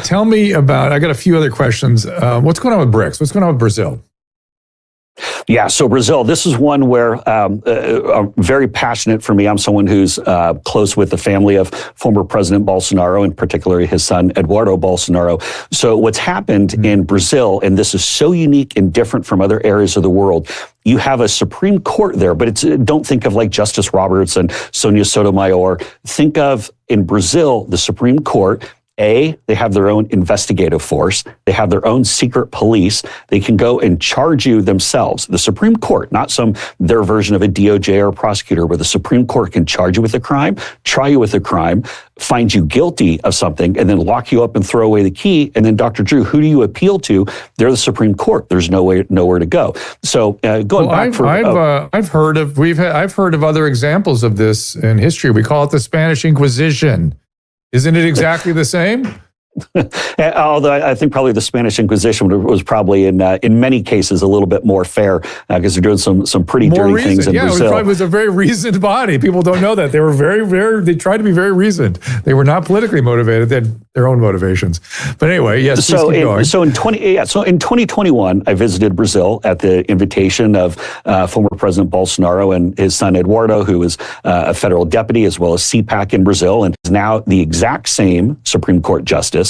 Tell me about, I got a few other questions. What's going on with BRICS? What's going on with Brazil? Yeah, so Brazil, this is one where very passionate for me. I'm someone who's close with the family of former President Bolsonaro, and particularly his son, Eduardo Bolsonaro. So what's happened in Brazil, and this is so unique and different from other areas of the world, you have a Supreme Court there, but don't think of like Justice Roberts and Sonia Sotomayor. Think of, in Brazil, the Supreme Court. They have their own investigative force. They have their own secret police. They can go and charge you themselves. The Supreme Court, not their version of a DOJ or a prosecutor, where the Supreme Court can charge you with a crime, try you with a crime, find you guilty of something, and then lock you up and throw away the key. And then, Dr. Drew, who do you appeal to? They're the Supreme Court. There's nowhere to go. So I've heard of other examples of this in history. We call it the Spanish Inquisition. Isn't it exactly the same? Although I think probably the Spanish Inquisition was probably in many cases a little bit more fair because they're doing some pretty dirty things in Brazil. It was a very reasoned body. People don't know that. They were they tried to be very reasoned. They were not politically motivated. They had their own motivations. But anyway, yes, so in 2021, I visited Brazil at the invitation of former President Bolsonaro and his son Eduardo, who is a federal deputy as well as CPAC in Brazil, and is now the exact same Supreme Court justice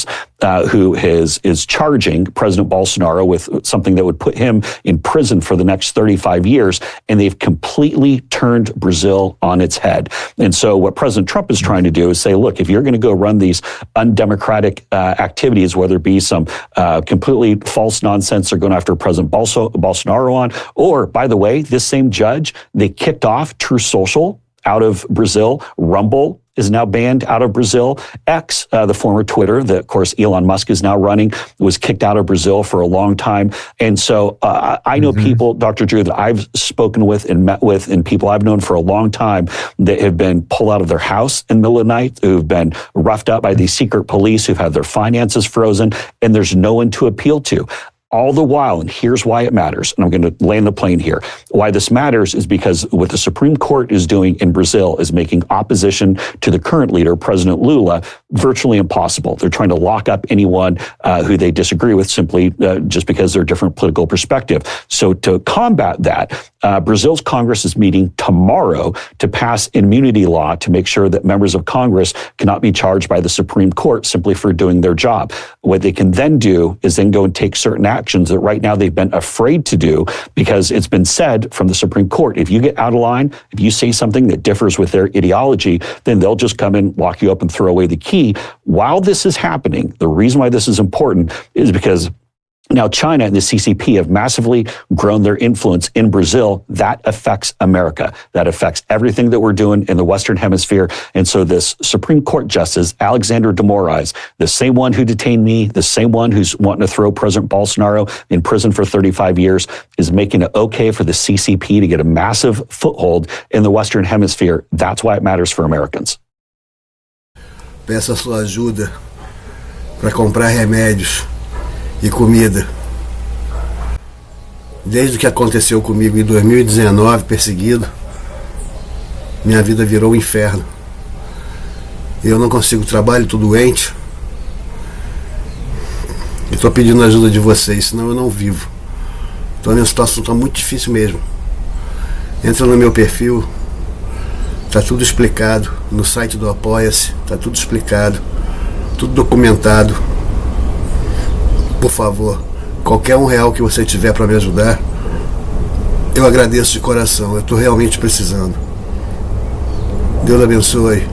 who is charging President Bolsonaro with something that would put him in prison for the next 35 years. And they've completely turned Brazil on its head. And so what President Trump is trying to do is say, look, if you're going to go run these undemocratic activities, whether it be some completely false nonsense they're going after President Bolsonaro on, or, by the way, this same judge, they kicked off True Social out of Brazil. Rumble is now banned out of Brazil. X, the former Twitter, that of course Elon Musk is now running, was kicked out of Brazil for a long time. And so I know people, Dr. Drew, that I've spoken with and met with, and people I've known for a long time that have been pulled out of their house in the middle of the night, who've been roughed up by these secret police, who've had their finances frozen, and there's no one to appeal to. All the while, and here's why it matters, and I'm going to land the plane here. Why this matters is because what the Supreme Court is doing in Brazil is making opposition to the current leader, President Lula, virtually impossible. They're trying to lock up anyone who they disagree with simply just because they're a different political perspective. So to combat that, Brazil's Congress is meeting tomorrow to pass an immunity law to make sure that members of Congress cannot be charged by the Supreme Court simply for doing their job. What they can then do is then go and take certain actions that right now they've been afraid to do, because it's been said from the Supreme Court, if you get out of line, if you say something that differs with their ideology, then they'll just come and lock you up and throw away the key. While this is happening, the reason why this is important is because now China and the CCP have massively grown their influence in Brazil. That affects America. That affects everything that we're doing in the Western Hemisphere. And so this Supreme Court Justice, Alexander de Moraes, the same one who detained me, the same one who's wanting to throw President Bolsonaro in prison for 35 years, is making it okay for the CCP to get a massive foothold in the Western Hemisphere. That's why it matters for Americans. Peço a sua ajuda para comprar remédios e comida. Desde o que aconteceu comigo em 2019, perseguido, minha vida virou um inferno. Eu não consigo trabalho, estou doente. E estou pedindo a ajuda de vocês, senão eu não vivo. Então a minha situação está muito difícil mesmo. Entra no meu perfil, está tudo explicado. No site do Apoia-se, está tudo explicado, tudo documentado. Por favor, qualquer R$1 que você tiver para me ajudar, eu agradeço de coração. Eu estou realmente precisando. Deus abençoe.